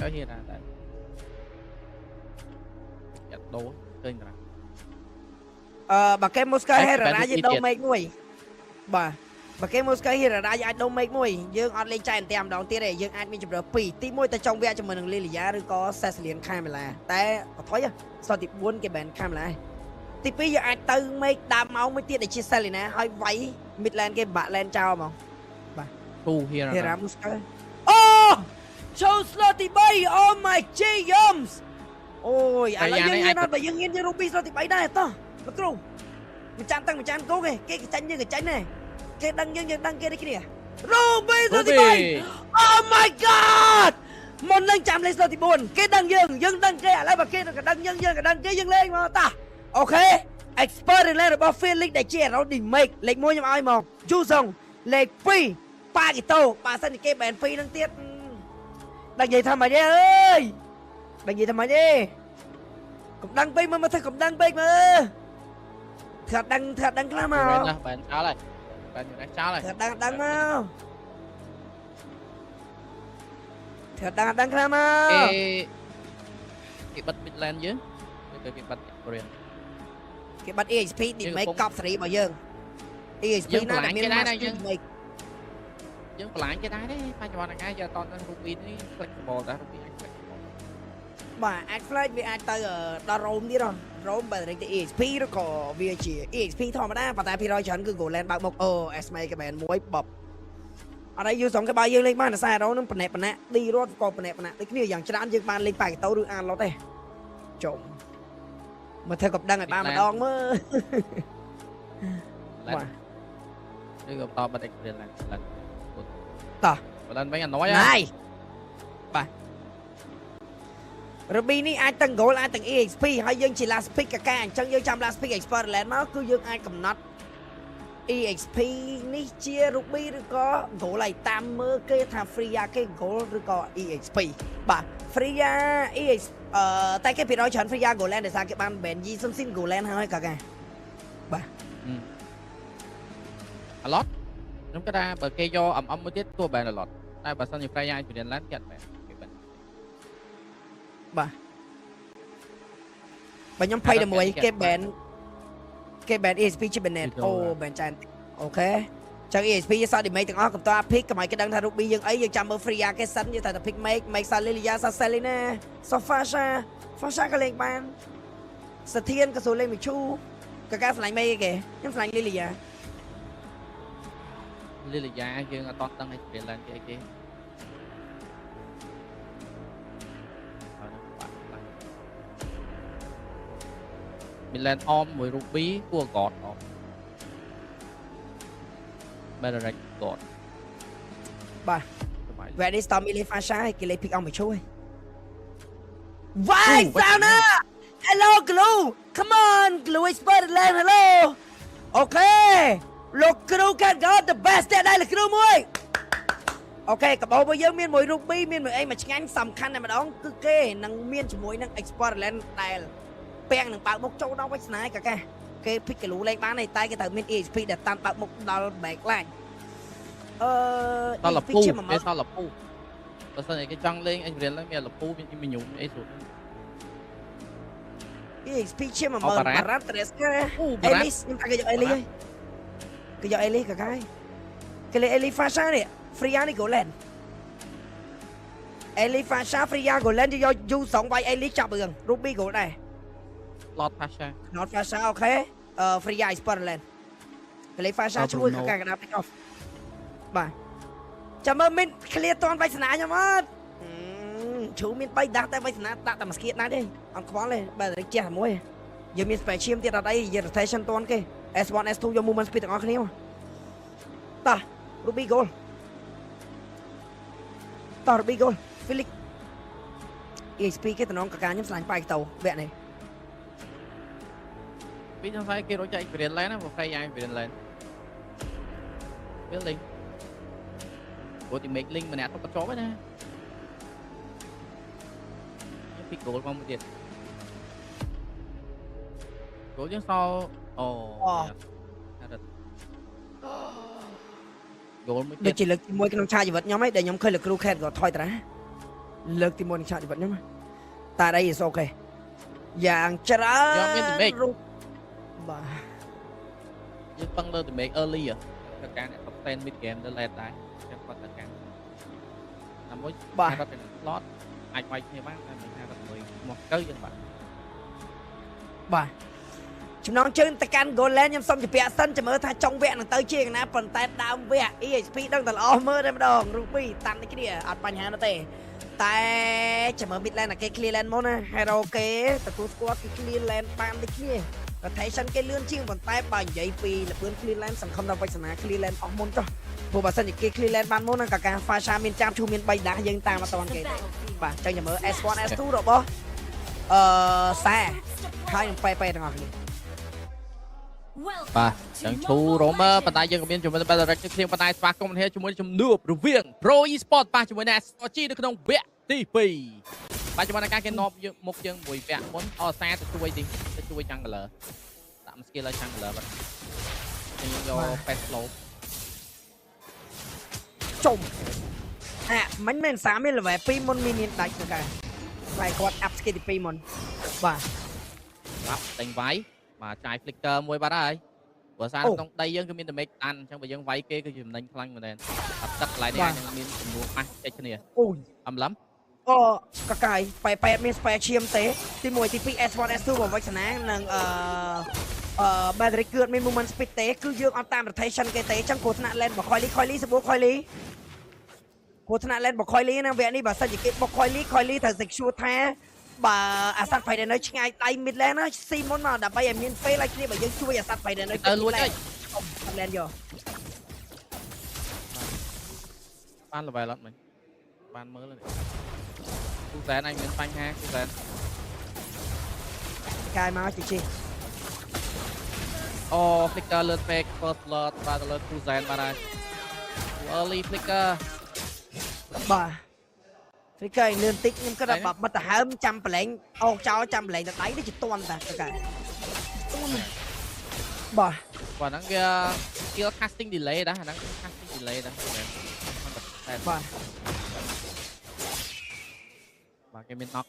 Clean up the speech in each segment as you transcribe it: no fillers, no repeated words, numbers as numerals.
có gì là tại giật đồ kênh là bà cái Moscow hay là ra gì đâu make mùi bà cái Moscow hay là ra gì đâu make mùi dương on lên chạy tìm đón tiền này dương admin chụp được pì tí môi ta trong vẽ cho mình đừng lên giá rồi có xe liền khai mà là té thói á sao thì buôn cái bèn khai mà lại thì bây giờ ai tư mấy đam máu mới tiền để chia sẻ liền nè hơi váy Midland cái bạn lên trao mà bà tu here ra Moscow oh show slotty bay oh my Jesus ôi à lấy dương nó bởi dương nhiên như Ruby slotty bay đây to nó kêu mình chán tăng mình chán cố cái chanh như cái chanh này cái đăng dương đăng kia đây kia Ruby slotty bay oh my god một lần chạm lên slotty buồn cái đăng dương đăng kia lại và kia cái đăng dương cái đăng kia dương lên mà ta ok expert lên rồi bao phiên link để chia nó đỉnh make lệnh mua nhầm ai mà chu rồng lệnh free ba cái tàu ba sân cái bèn free đang tiết đăng gì thầm mày đi ơi đăng gì thầm mày đi cũng đăng pin mà thôi cũng đăng pin mà thật đăng lắm mà bạn cháo này bạn đang cháo này thật đăng mà thật đăng lắm mà cái bật Midland chứ cái bật Korean cái bật EXP thì mấy cọp sấy bao giờ EXP nó là miếng mà nhưng lại cái đá đấy phải cho nó ngay giờ toàn Ruby nó flexible ta Ruby mà anh fly bị anh tới ở đó Rome đi rồi Rome bởi vì EXP nó có việc chỉ EXP thôi mà đã và tại Piro chọn cứ Golan bạc một Esme cái bạn muối bập ở đây dùng cái bao nhiêu lên ban là sai đó nó bật nè đi rồi còn bật nè cái này dạng cho anh dương ban lên phải tàu được ăn nó đây trộm mà theo cặp đăng này ba mà đòn mơ cái cặp to bật Korean là tỏ lên mấy anh nói này bà Ruby ní ai từng goal ai từng EXP hay dương chỉ là speak cả anh chẳng dương chăm là speak expert lên mà cứ dương ai cầm nát EXP ní chia Ruby rồi có goal lại tam mơ cái thằng free cái goal rồi có EXP bà free EXP tại cái việc đó chọn free goal lên để sao cái ban bền gì xâm xin goal lên hơi cả kìa bà a lot chúng ta ra bởi cây do ẩm mới tiết tua bền là lọt đây bà sao nhiều free ai chuyển lát chặt bà nhóm pay được mùi cái bèn ESP chứ bên nền bèn chan ok chẳng ESP sao thì mấy thằng cầm toa pick cái mày cái đăng thà Ruby dương ấy dương chăm ở free cái sân như thà pick make sao Lilia sao Selena sao Fasha cái lên ban sa thiên cái số lên mình chu cái lạnh mây kìa nhóm lạnh Lilia dương ở toàn tăng hay chuyển lên kia mình lên om mùi Ruby của gọt om better like gọt bà về đi storm ile pha sai cái lấy pick on mày chui vai sao nè hello glue come on glue expert lên hello ok look glue can got the best đây là glue mùi ok cả bộ bây giờ miền mùi Ruby miền mùi ấy mà chính anh sầm khăn này mà đón cứ kê năng miền chỉ mùi năng expert lên đây bèn đừng bạc một chỗ đâu với sniper cả cái pick cái lũ lên bán này tay cái thằng min EXP để tan bạc một đào bạc lại tao là pu cái sao là pu tao sao này cái trăng lên anh liền lên nghe là pu mình nhúng ấy rồi EXP chia mà mờ barat tres cái Elise nhưng ta cái giờ Elise cái giờ Elise cả cái này Elise pha sa này free này go lên Elise pha sa free go lên cho du sống bay Elise chọc đường Ruby go này Lord Pasha. Not Pasha, okay. Free Ice Portland. Cái lấy Pasha chui cả cái đáp off. Bà. Chăm ơn mình clear toàn bay sná nha mất. Chú mình bay đắt tay bay sná đắt tầm skit nãy đi. Ông có lên, bây giờ chia mũi. Giờ mình phải chiêm tiệt ở đây, giờ rotation toàn cái S1 S2 cho movement speed ngó cái này mà. Ta, Ruby goal. Ta Ruby goal. Felix. EXP cái tụi nó cả nhóm slime bay tàu vẹn này. Biết không phải kia nó chạy về lên á một phay ai về lên biết linh ủa thì mấy linh mà nè không có chó với nè pick goal không một tiền goal chứ sau goal mới được chỉ lực mỗi cái nông trai gì vật nhóm ấy để nhóm khơi lực crew khen rồi thôi ta លើកទី1ឆាក់ជីវិតខ្ញុំតែđây is okay យ៉ាងច្រើនរូបបាទ យើងពឹងលើ to make early ទៅការអ្នក top 10 mid game ទៅ late ដែរចឹងគាត់ទៅការតែមួយបាទគាត់เป็น slot អាចវាយគ្នាបានតែមិនថាគាត់មួយមកទៅចឹងបាទ បាទចំណងជើងទៅកាន់ goal line ខ្ញុំសុំជម្រាបសិនចាំមើលថាចុងវគ្គនឹងទៅជាកណាប៉ុន្តែដើមវគ្គ EXP ដឹងតែល្អមើលតែម្ដងរូបពីតាន់នេះគ្នាអត់បញ្ហានោះទេតែចាំមើល mid lane គេ clear lane មកណា hero គេទទួលស្គាល់គេ clear lane បានដូចគ្នា rotation គេលឿនជាងប៉ុន្តែបើនិយាយពីល្បឿន clear lane សង្ឃឹមថាវិចនា clear lane អស់មុនចុះព្រោះបើសិនជាគេ clear lane បានមុនហ្នឹងក៏ការ Fasha មានចាំឈូមាន3ដាស់យើងតាមអត់តាន់គេទេបាទអញ្ចឹងចាំមើល S1 S2 របស់សាហើយនឹងប៉ែទាំងអស់គ្នា បាទចឹងឈូ Romer ប៉ុន្តែយើងក៏មានជំនួយ Battle Direct គ្នាប៉ុន្តែស្វាគមន៍គ្នាជាមួយជំនួបរវាង Pro Esports ប៉ះជាមួយនឹង SG នៅក្នុងវគ្គទី2បាទជាមួយនឹងការគេនប់យើងមុខយើងមួយវគ្គមុនអសាទៅជួយទីទៅជួយ Jungler ដាក់មួយ skill ឲ្យ Jungler បាទយើងយក Pet Slow ចុំមិនមែនសាមាន level 2មុនមានដាច់ទៅកែតែគាត់ up skill ទី2មុនបាទរាប់តែងវាយបាទចាយ flicker មួយបាត់ហើយព្រោះសារក្នុងដីយើងគឺមានតែ make តាន់អញ្ចឹងបើយើងវាយគេគឺចំណេញខ្លាំងមែនទេអត់ទឹកកន្លែងនេះអាចនឹងមានចំនួនប៉ះចេញគ្នាអូយអំឡំកកាយប៉ែមាន spare ឈាមទេទី1ទី2 S1 S2 របស់វិចនានិងbattery គឺអត់មាន movement speed ទេគឺយើងអត់តាម rotation គេទេអញ្ចឹងគ្រោះថ្នាក់ lane របស់ Coily សបួរ Coily គ្រោះថ្នាក់ lane របស់ Coily ណាវគ្គនេះបើសិនជាគេបុក Coily ត្រូវ secure ថាបើអាសាត់ fighter នៅឆ្ងាយដៃ mid lane ណាស៊ីមុនមកដើម្បីឲ្យមាន fail ឲ្យគ្នាបើយើងជួយអាសាត់ fighter នៅទៅលួចអីlane យកបាន level អត់មិញបានមើលគូសែនអញមានបញ្ហាគូសែនកាយមកជីអូ flicker លឿនពេក first blood បាទទៅលើគូសែនបាទហើយ early flicker បាទ flicker លឿនតិចខ្ញុំគិតថាបើបិទទៅហើមចាំប្រឡែងអោកចោលចាំប្រឡែងទៅដៃនេះជាតន់តាកាយបាទហ្នឹងវា skill casting delay ដែរហ្នឹង casting delay ដែរបាទបាទគេមាន knock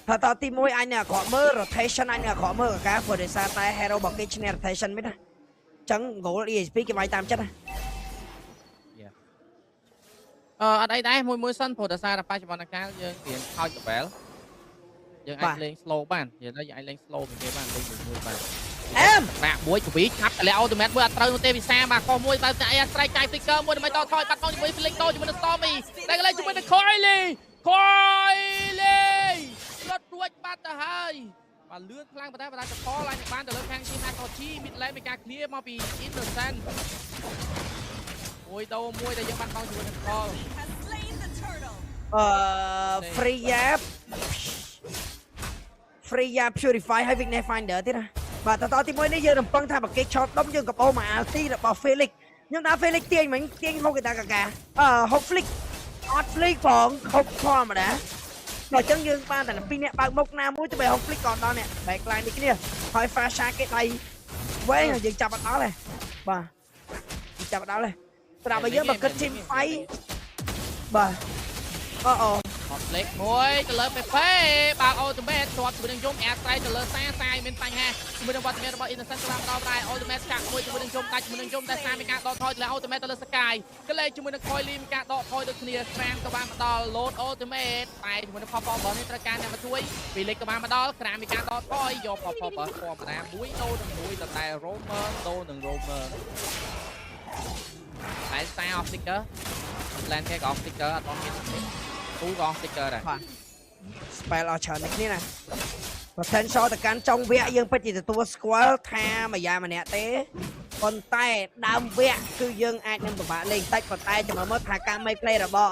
ថាតទី1អញអាក្រក់មើល rotation អញអាក្រក់មើលកាព្រោះដោយសារតែ hero របស់គេឈ្នះ rotation មិនណាអញ្ចឹង goal EXP គេវាយតាមចិត្តណាអត់អីដែរមួយសិនព្រោះដោយសារតែបច្ចុប្បន្នកាលយើងរៀនខោច level យើងអាចលេង slow បាននិយាយទៅយើងអាចលេង slow ពីគេបានលេងមួយបានបាក់មួយកវីឆាប់តែ automate មួយអត់ត្រូវទេវិសាបាទខុសមួយបើតែអាស្រ័យចាយ flicker មួយដើម្បីតថយបាត់បង់ជាមួយ flick តជាមួយនឹង Stormy តែកន្លែងជាមួយនឹង Coily រត់រួចបាត់ទៅហើយបាទលឿនខ្លាំងប៉ុន្តែបដាចផលឡើងបានទៅលើខាងทีม SG mid lane មានការ clear មកពី Innocent មួយដូរមួយដែលយើងបានបង់ជាមួយនឹង Call Freya Purify ហើយ Weakness Finder ទៀតណាបាទតទី1នេះយើងរំពឹងថាបើគេឆោតដុំយើងកបោមក LT របស់ Felix ខ្ញុំដាក់ Felix ទាញមិញទាញហូបគេតាកាហូប Flick អត់ Flick ផងហូបធម្មតាដល់អញ្ចឹងយើងបានតែ2នាក់បើកមុខណាមួយទៅហូប Flick ក៏ដល់នេះ backline នេះគ្នាហើយ Fasha គេដៃវែងយើងចាប់អត់ដល់ទេបាទចាប់អត់ដល់ទេប្រាប់ឲ្យយើងបើគិត team fight បាទអូ ហត់លេខមួយទៅលើពេពេបើក ultimate ជាប់ជាមួយនឹងយំអាស្រ័យទៅលើសាមានបញ្ហាជាមួយនឹងវត្តមានរបស់ Innocent តាមដល់ដែរ ultimate កាក់មួយជាមួយនឹងយំដាច់ជាមួយនឹងយំតែសាមានការដកថយទៅលើ ultimate ទៅលើ Sky ក៏លេខជាមួយនឹង Coily មានការដកថយដូចគ្នាស្រាមក៏បានមកដល់ load ultimate តែជាមួយនឹង pop up របស់នេះត្រូវការអ្នកមកជួយ Felix ក៏បានមកដល់ក្រាមមានការដកថយយក pop up ធម្មតាមួយដូរនឹងមួយតែ Romer ដូរនឹង Romer តែ style of sticker land គេក៏ off sticker អត់បានមានគូក៏ off sticker ដែរបាទ spell អស់ច្រើននេះណា potential ទៅកាន់ចុងវគ្គយើងពិតជាទទួលស្គាល់ថាម្យ៉ាងម្នាក់ទេប៉ុន្តែដើមវគ្គគឺយើងអាចនឹងពិបាកលេងតិចប៉ុន្តែចាំមើលថាការ make play របស់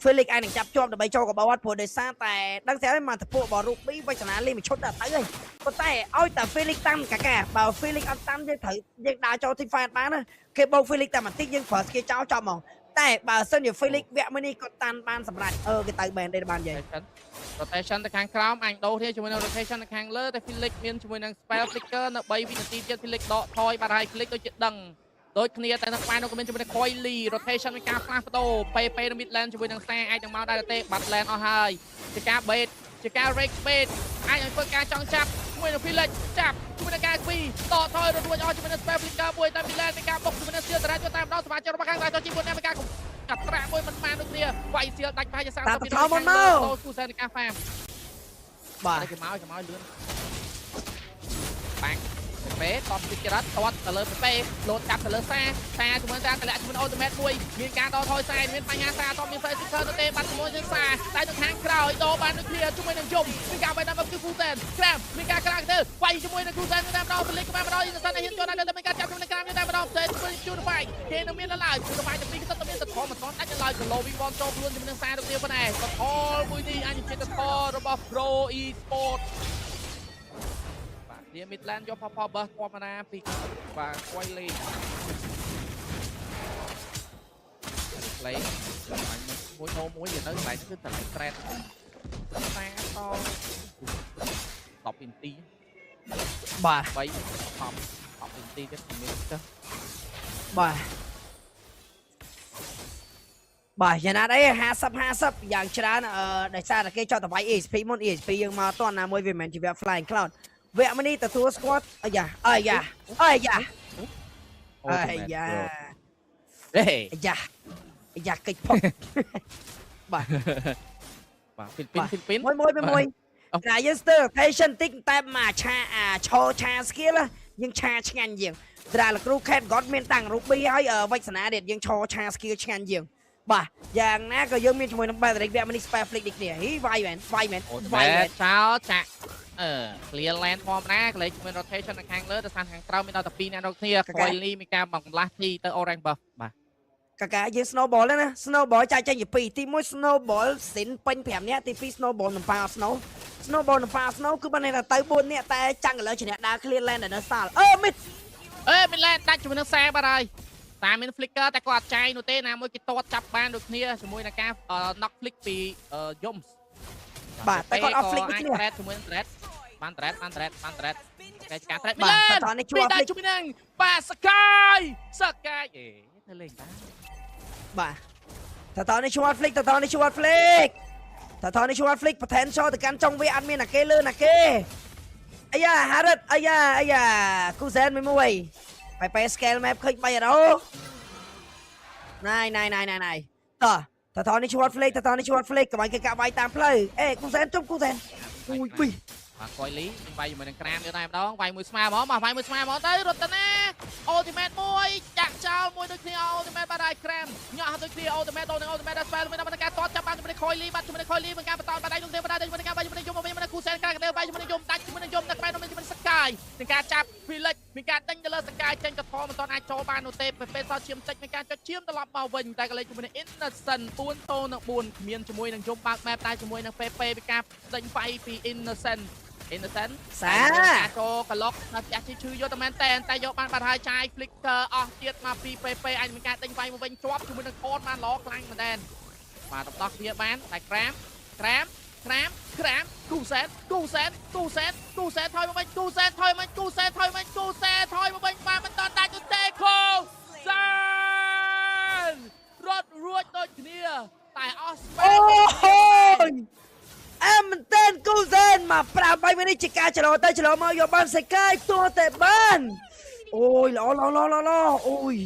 Felix អាចនឹងចាប់ជាប់ដើម្បីចូលកបោតព្រោះដោយសារតែដឹងស្រាប់ហើយមកតពួករបស់រូប2វិចនាលេងមួយឈុតដល់ទៅហើយប៉ុន្តែឲ្យតែ Felix តាមកាកាបើ Felix អត់តាមយើងត្រូវយើងដើរចូល team fight បានណាគេបោក Felix តាមបន្តិចយើងប្រើ skill ចោលចប់ហ្មងតែបើសិនជា Felix វគ្គមួយនេះគាត់តាន់បានសម្រាប់គេទៅ ban ទេបាននិយាយ rotation ទៅខាងក្រោមអញដូរគ្នាជាមួយនឹង rotation ទៅខាងលើតែ Felix មានជាមួយនឹង spell flicker នៅ3វិនាទីទៀត Felix ដកថយបាត់ហើយ Felix ដូចជាដឹង ដូចគ្នាតែនៅក្បែរនោះក៏មានជាមួយនឹង Coily rotation មានការផ្លាស់ប្ដូរពេលនៅ mid lane ជាមួយនឹង Star អាចនឹងមកដែរទេបាត់ lane អស់ហើយជាការ bait ជាការ rake bait អាចនឹងធ្វើការចង់ចាប់មួយនៅ village ចាប់ជាមួយនឹងការពីតថយរត់រួចអស់ជាមួយនឹង spell flicker មួយតាម mid lane មានការបុកជាមួយនឹង Seal តារាចូលតាមដល់សមាជិករបស់ខាងទៅជាមួយនឹងការកាត់ត្រាក់មួយមិនបានដូចគ្នាវាយ Seal ដាច់ប្រហែលជា30ពីដល់គូសែននៃការ farm បាទគេមកលឿនបាំងពេតបពីក្រាត់តទៅលើពេលោតចាប់ទៅលើសាជាមួយសាតម្លាក់ជាមួយអូតូម៉េតមួយមានការដកថយសាមានបញ្ហាសាតមាន face sicker ទៅទេបាត់ជាមួយនឹងសាតែនៅខាងក្រោយដោបានដូចគ្នាជាមួយនឹងយំមានការបែរតាមគឺគូសែនក្រាមមានការក្រាក់ទៅវាយជាមួយនឹងគូសែនតាមដល់ពលិកក្បែរម្ដងអ៊ីនសានហ៊ានចូលដល់តែមានការចាប់ជាមួយនឹងក្រាមតាមម្ដងផ្សេងជួយជួយបាយគេនៅមានឡើយជួយបាយទាំងពីរគឺទៅមានសធមមិនទាន់ដាច់ឡើយក៏លោវីវ៉នចូលខ្លួនជាមួយនឹងសាដូចគ្នាប៉ុណ្ណេះក៏ផលមួយនេះអញជាតផលរបស់ Pro Esportវា Midland យកផបបធម្មតាពីបាទគួយលេងលេងមួយណូមួយទៅកន្លែងគឺតម្លៃ trend តែត10 inti បាទ3 10 inti ទៀតមានចុះបាទយ៉ាងណាដែរ50យ៉ាងច្រើនដោយសារតែគេចោតតវាយ ESP មុន ESP យើងមកតន់ណាមួយវាមិនជា Flying Cloud វគ្គនេះទទួល squad អាយ៉ាកិច្ចផុតបាទហ្វីលពីនមួយតែយើងស្ទើរ rotation តិចតែមកឈរឆា skill យើងឆាឆ្ងាញ់ជាងតែលោកគ្រូ Cat God មានតាំង Ruby ហើយវិចនាទៀតយើងឈរឆា skill ឆ្ងាញ់ជាងបាទយ៉ាងណាក៏យើងមានជាមួយនឹង Battery វគ្គនេះ Spare Flick ដូចគ្នាហីវាយមែនចោលចាក់ clear land ធម្មតាកលេចមាន rotation នៅខាងលើទៅខាងក្រោមមានដល់តែ2អ្នកដូចគ្នា Coily មានការបង្កន្លះទីទៅ orange buff បាទកាយើង snowball ណា snowball ចាយចេញជា2ទី1 snowball សិនពេញ5នាក់ទី2 snowball នឹងប៉ា snowball នឹងប៉ា snow គឺបានន័យថាទៅ4នាក់តែចាំងឥឡូវជាអ្នកដើរ clear land នៅសាលmid land ដាច់ជាមួយនឹងសាបាទហើយតែមាន flicker តែគាត់អត់ចាយនោះទេណាមួយគេតតចាប់បានដូចគ្នាជាមួយនឹងការ knock flick ពីយំបាទតែគាត់អត់ flick ដូចគ្នាជាមួយនឹង thread បាន thread គេការ thread បាទតោះនេះជួប flick ជាមួយនឹងបាទសកាយទៅលេងតាបាទតោះនេះជួប flick potential ទៅកាន់ចុងវាអត់មានអាគេលឿនអាគេអាយ៉ា Harrod អាយ៉ាគូសែនមួយបែ scale map ឃើញ3រ៉ូណៃតោះនេះជួប flick កុំឲ្យគេកាក់វាយតាមផ្លូវគូសែនជុំគូសែនអូយពីបាទកុយលីវាយជាមួយនឹងក្រាមទៀតតែម្ដងវាយមួយស្មាហ្មងទៅរតនា ultimate មួយចាក់ចោលមួយដូចគ្នា ultimate បាត់ហើយក្រាមញាក់ដូចគ្នា ultimate ដល់នឹង ultimate ដល់ spell មានការតតចាប់បានជាមួយនឹងកុយលីបាត់ជាមួយនឹងកុយលីមានការបន្តបាត់ដៃដូចគ្នាបាត់ដៃជាមួយនឹងការវាយជាមួយនឹងយំជាមួយនឹងគូសែនការកដេលវាយជាមួយនឹងយំដាច់ជាមួយនឹងយំតែក្បែរនោះមានជាមួយនឹងសកាយនឹងការចាប់ village មានការដេញទៅលើសកាយចេញកថមិនទាន់អាចចូលបាននោះទេពេលសោតឈាមតិចមានការចុចឈាមត្រឡប់មកវិញតែក៏លេខជាមួយនឹង innocent 4 តូនឹង 4គ្មានជាមួយនឹងយំបើក map តែជាមួយនឹង PP ពីការដេញវាយពី innocent សាចូលក្លុកនៅផ្ទះជិះឈឺយកតែមែនតែយកបានបាត់ហើយចាយ flicker អស់ទៀតមកពី PP អញមានការដេញវាយមកវិញជាប់ជាមួយនឹងកូនបានល្អខ្លាំងមែនដែរបាទបន្តគ្នាបានតែក្រាមគូសែនថយមកវិញគូសែនថយមកវិញបានមិនតដាច់ទេខូសែនរត់រួចដូចគ្នាតែអស់ស្ពេមែនតើគូសែនមកប្រាប់ឲ្យនេះជាការច្រឡំទៅច្រឡំមកយកបានសេកាយទួតែបានអូយល្អអូយ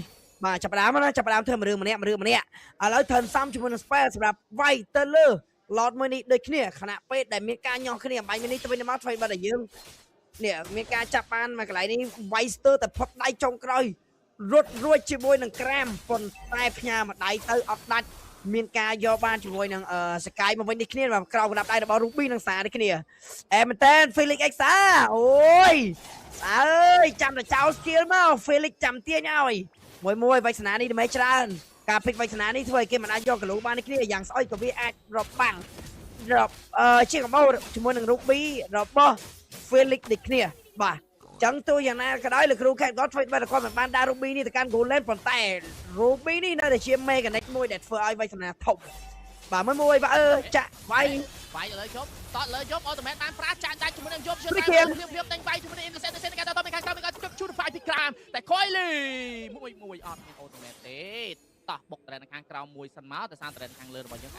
បាទចាប់ផ្ដើមធ្វើរឿងម្នាក់ឥឡូវturn សំជាមួយនឹង spell សម្រាប់វាយទៅលើ lot មួយនេះដូចគ្នាខណៈពេលដែលមានការញាស់គ្នាបាញ់នេះទៅវិញមកធ្វើបាត់តែយើងនេះមានការចាប់បានមកកន្លែងនេះវាយស្ទើរតែផុតដៃចុងក្រោយរត់រួចជាមួយនឹងក្រាមប៉ុន្តែផ្ញើមួយដៃទៅអត់ដាច់មានការយកបានជាមួយនឹងសកាយមកវិញនេះគ្នាបាទក្រោកណាប់ដៃរបស់ Ruby និងសានេះគ្នាមែនតើ Felix Exa អូយអើយចាំតែចោល skill មក Felix ចាំទាញឲ្យមួយវៃសនានេះដើម្បីច្រើនការភិកវៃសនានេះធ្វើឲ្យគេមិនអាចយកកលូបាននេះគ្នាយ៉ាងស្អុយក៏វាអាចរកបាំងជាកម្បោជាមួយនឹង Ruby របស់ Felix នេះគ្នាបាទចឹងទោះយ៉ាងណាក៏ដោយលោកគ្រូ Cat God ធ្វើបែបគាត់មិនបានដាក់ Ruby នេះទៅកាន់ Goal Lane ប៉ុន្តែ Ruby នេះនៅតែជា mechanic មួយដែលធ្វើឲ្យវៃសនាធំបាទមួយបាទចាក់វាយ វាយលើជប់តលើជប់អូតូម៉េតបានប្រាចាក់ដាច់ជាមួយនឹងជប់ជឿថាភ្លាមតែវាយជាមួយនឹងអ៊ីនសេននៅការតទៅខាងក្រោមក៏ជូត5ពីក្រាមតែខុយលីមួយអត់មានអូតូម៉េតទេតោះបុកត្រែនខាងក្រោមមួយសិនមកទៅសានត្រែនខាងលើរបស់យើង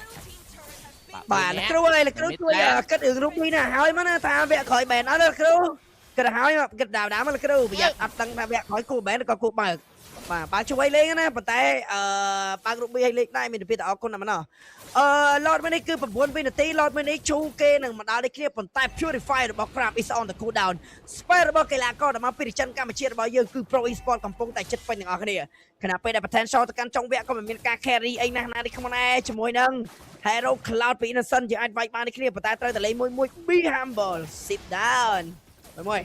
បាទលោកគ្រូហើយលោកគ្រូជួយគិតរឿងរូបនេះណាហើយមកណាថាវគ្គក្រោយបែនអត់លោកគ្រូគិតហើយគិតដើមមកលោកគ្រូប្រយ័ត្នអត់ដឹងថាវគ្គក្រោយគូបែនក៏គូបើកបាទជួយលេងណាប៉ុន្តែបើករូបនេះឲ្យលេងដែរមានតែអរគុណណាស់មកឡតមួយនេះគឺ9វិនាទីឡតមួយនេះជូគេនឹងមកដល់នេះគ្នាប៉ុន្តែ Purify របស់ Crab is on the cool down Spare របស់កីឡាករដែលមកពីregion កម្ពុជារបស់យើងគឺ Pro Esport កំពុងតែចិត្តពេញទាំងអស់គ្នាខណៈពេលដែល potential ទៅកាន់ចុងវគ្គក៏មិនមានការ carry អីណាស់ណានេះខ្ញុំណែជាមួយនឹង Hero Cloud ពី Innocent យើងអាចវាយបាននេះគ្នាប៉ុន្តែត្រូវតែលេងមួយ Be humble sit down មួយ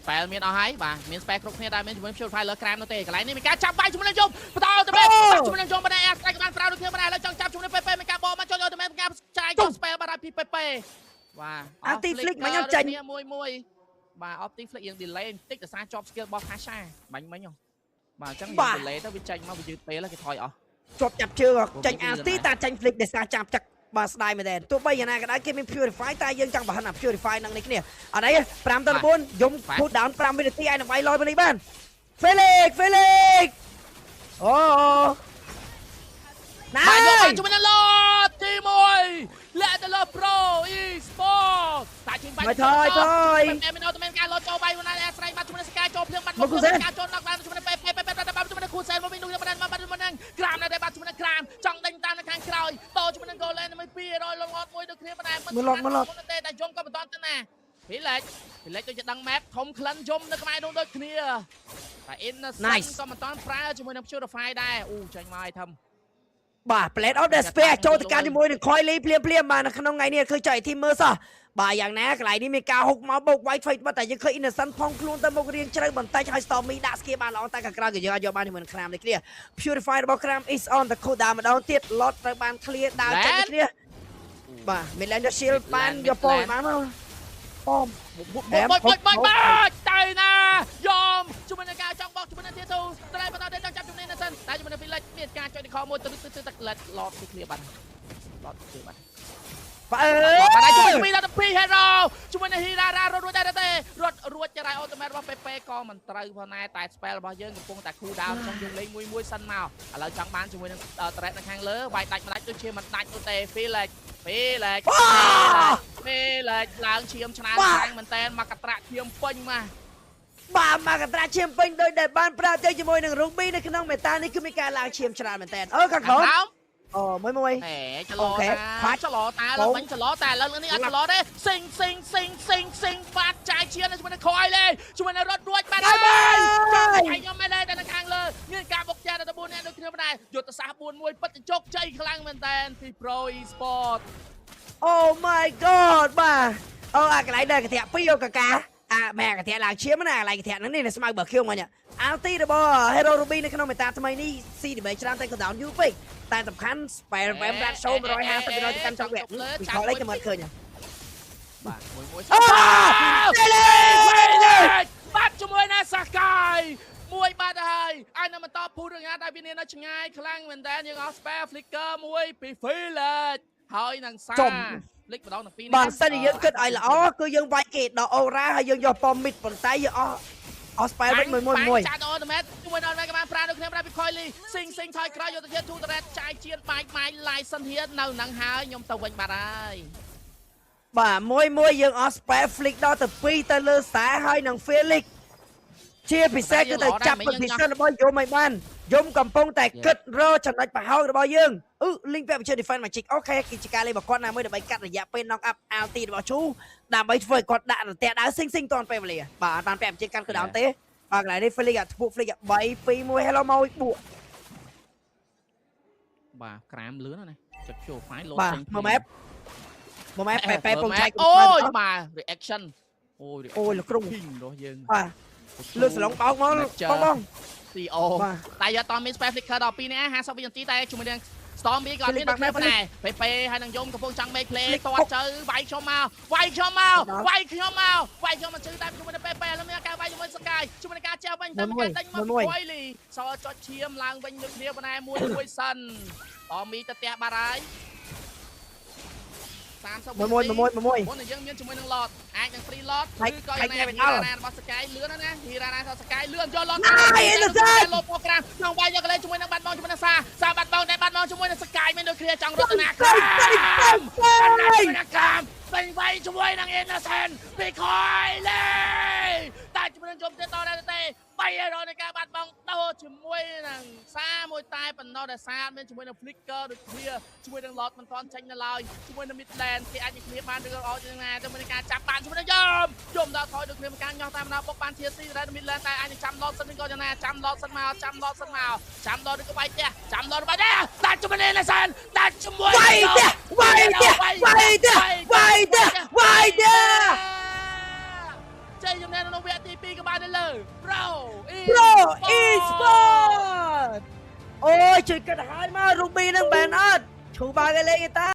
បែលមានអស់ហើយបាទមានស្បែកគ្រប់គ្នាដែរមានជាមួយ Purify លើក្រាមនោះទេកន្លែងនេះមានការចាប់បាយជាមួយនឹងយំបន្តទៅបែជាមួយនឹងយំបណ្ដាអាស្រ័យក៏បានប្រាវដូចគ្នាបណ្ដាឥឡូវចង់ចាប់ជាមួយនឹងពេពេមានការបោមកចូលយកទៅមានការចាយចូលស្បែបាត់ហើយពីពេពេបាទអាទី flick មកខ្ញុំចាញ់មួយបាទ optic flick យើង delay បន្តិចដោយសារជាប់ skill របស់ Kasha បាញ់មិញបាទអញ្ចឹងយើង delay ទៅវាចាញ់មកវាយឺតពេលគេថយអស់ជាប់ចាប់ជើងចាញ់អាទីតាចាញ់ flick ដោយសារចាប់ចាក់បាទស្ដាយមែនទេទោះបីយ៉ាងណាក៏ដោយគេមាន Purify តែយើងចង់បង្ហាញអា Purify នឹងនេះគ្នាអត់អី5ទៅ9យំ put down 5វិនាទីឲ្យនឹងវាយលយមកនេះបាន Felix អូណាបាទយកជួយនឹងឡតទី1លាក់ទៅលើ Pro Esport តាជិះបាច់ថយមានអូតូម៉េតការលោតចូលបាយណាអាស្រ័យបាទជាមួយនឹងស្កាចូលភ្លៀងបាត់មកការចូលnokបានជាមួយនឹងពេបាទជាមួយនឹងគូសែនមកវិញនោះបានបាត់មកនឹងក្រាមនៅតែបាត់ជាមួយនឹងក្រាមចង់ដេញតាមនៅខាងក្រោយតជាមួយនឹង Goal Lane មួយ200លងអត់មួយដូចគ្នាបណ្ដាមិនទេតែយំក៏បន្តទៅណាពីលេចដូចจะដឹង map ធំក្លិនយំនៅក្បែរនោះដូចគ្នាតែ Innocent ក៏មិនតាន់ប្រើជាមួយនឹង Purify ដែរអូចាញ់មកឲ្យធំបាទ Blade of Despair ចូលទៅកាន់ជាមួយនឹង Coily ភ្លាមបាទនៅក្នុងថ្ងៃនេះឃើញចៃធីមមើលសោះបាទយ៉ាងណាកន្លែងនេះមានការហុកមកបោក White Face តែយើងឃើញ Innocent ផងខ្លួនទៅមុខរៀងជ្រៅបន្តិចហើយ Stormy ដាក់ skill បានល្អតែខាងក្រៅក៏យើងអាចយកបានជាមួយនឹង Cram នេះគ្នា Purify របស់ Cram is on the cool down ម្ដងទៀត Lot ត្រូវបាន clear ដើរចេញនេះគ្នាបាទ Melander Shield បានយកប៉មបានមកប៉មបាច់តៃណាយំជាមួយនឹងការចង់បោកជាមួយនឹងទៀតទូតែបន្តតែចង់ចាប់ជាមួយនឹង Innocent តែជាមួយនឹង Village មានការចុច call មួយទៅទឹក let Lot ទី clear បាត់ Lot clear បាត់បាទជួយដល់2 hero ជាមួយនឹង Hirara រត់រួចដែរទេរត់រួចចរៃអូតូម៉េតរបស់ PP ក៏មិនត្រូវផងដែរតែ spell របស់យើងកំពុងតែ cool down ក្នុងយើងលេងមួយសិនមកឥឡូវចង់បានជាមួយនឹង threat នៅខាងលើវាយដាច់ដូចជាមិនដាច់នោះទេ Village ឡើងឈាមឆ្នាងខាងមែនតែមកកត្រាក់ឈាមពេញមកបាទមកកត្រាឈាមពេញដោយដែលបានប្រើទៅជាមួយនឹង Ruby នៅក្នុង meta នេះគឺមានការឡើងឈាមច្រើនមែនតែខាងក្រោមមួយហេចលោតាឡើងវិញចលោតែឥឡូវនេះអត់ចលោទេសិងបាត់ចាយឈាមជាមួយនឹង Coil លេជាមួយនឹងរត់រួចបាត់ហើយខ្ញុំមិនដែរតែនៅខាងលើមានការបុកចាទៅ4នាក់ដូចគ្នាដែរយុទ្ធសាស្ត្រ4-1ពិតជោគជ័យខ្លាំងមែនតែពី Pro Esport Oh my god បាទអាកន្លែងដែលកធាក់2កកាមែកធាក់ឡើងឈាមណាកន្លែងកធាក់ហ្នឹងនេះស្មៅបើខៀវមិញអាល់ទីរបស់ Hero Ruby នៅក្នុងមេតាថ្មីនេះ CDB ច្រើនតែក៏ down យូរពេកតែសំខាន់ Spare Vamp Rat Show 150%ទៅកាន់ចុងវគ្គពីខលឯងខ្ញុំអត់ឃើញបាទមួយបាត់ជាមួយណាសាកាយមួយបាត់ហើយអាចនឹងបន្តពូរឿងណាតែវានៅឆ្ងាយខ្លាំងមែនតើយើងអស់ Spare Flicker មួយពី Village ហើយនឹងសាភ្លេចម្ដងទាំងពីរនេះបាទសិនយើងគិតឲ្យល្អគឺយើងវាយគេដល់អូរ៉ាហើយយើងយកប៉មមីតប៉ុន្តែយើងអស់ spell វិញមួយចាត់អូតូម៉េតជាមួយដល់គេបានប្រាដូចគ្នាប្រាពី Coily សិងថយក្រោយយកទៅទៀត ទូតរ៉េតចាយជៀនបាយ license here នៅនឹងហើយខ្ញុំទៅវិញបាត់ហើយបាទមួយយើងអស់ spell flick ដល់ទៅ2ទៅលើខ្សែហើយនឹង Felix ជាពិសេសគឺទៅចាប់ position របស់យមឲ្យបានយមកំពុងតែគិតរចំណុចប្រហោងរបស់យើងលីងពាក់វិជា defense magic អូខេគឺជាការលេងរបស់គាត់ណាមួយដើម្បីកាត់រយៈពេល knock up LT របស់ជូដើម្បីធ្វើឲ្យគាត់ដាក់រន្ទះដើរសិងតនពេលវេលាបាទអត់បានពាក់វិជាកាន់គឺដោនទេបាទកន្លែងនេះ Felix អាធ្វើ Felix 3 2 1 hello មកបួកបាទក្រាមលឿនណាចិត្តចូល file លោតចេញមក map បែបពងឆៃអូយបាទ reaction អូយលោកគ្រូរបស់យើងបាទលើសឡុងបោកមកបង CO តែយកតមាន spare flicker ដល់2នាក់50វិនាទីតែជាមួយនឹង Stormy ក៏មានដូចគ្នាដែរពេហើយនឹងយមកំពុងចង់ make play តចៅវាយខ្ញុំមកជឿតែជាមួយនឹងពេឥឡូវមានការវាយជាមួយ Sky ជាមួយនឹងការចែវិញតែការដេញមក Coily សល់ចុចឈាមឡើងវិញដូចគ្នាប៉ុណ្ណែមួយសិន Stormy ទៅផ្ទះបាត់ហើយ 30 មួយមុនយើងមានជាមួយនឹង lot អាចនឹង free lot ឬក៏យ៉ាងណា Hirana របស់ Sky លឿនណា Hirana របស់ Sky លឿនយក lot លោកប្រូក្រាមក្នុងបាយយកកលេជាមួយនឹងបាត់បង់ជាមួយនឹងសាបាត់បង់តែបាត់បង់ជាមួយនឹង Sky មានដូចគ្នាចង់រត់ទៅណាក្រោមពេញវាយជាមួយនឹង Innocent ពីខយលេតែជាមួយនឹងជុំទៀតតដែរទេ300នៃការបាត់បង់ដូរជាមួយនឹងសាមួយតែប៉ុណ្ណោះដែលសាមានជាមួយនឹង Flicker ដូចគ្នាជាមួយនឹង lot មិនទាន់ចេញនៅឡើយជាមួយនឹង Midland គេអាចគ្នាបានឬក៏អត់យ៉ាងណាទៅមានការចាប់បានជាមួយនឹងយំដល់ថយដូចគ្នាមានការញ៉ោះតាមដល់បុកបាន TC ដែល Midland តែអាចនឹងចាំ lot សិនក៏យ៉ាងណាចាំ lot សិនមកចាំ lot ឬក៏បាយផ្ទះចាំ lot បាយផ្ទះដាច់ជាមួយនឹង Innocent ដាច់ជាមួយវាយផ្ទះជ័យជំនះក្នុងវគ្គទី2ក៏បានទៅលើ Pro Esport អូយជួយកាត់ឲ្យមក Ruby នឹងបានអត់ឈូបាគេលេងទេតា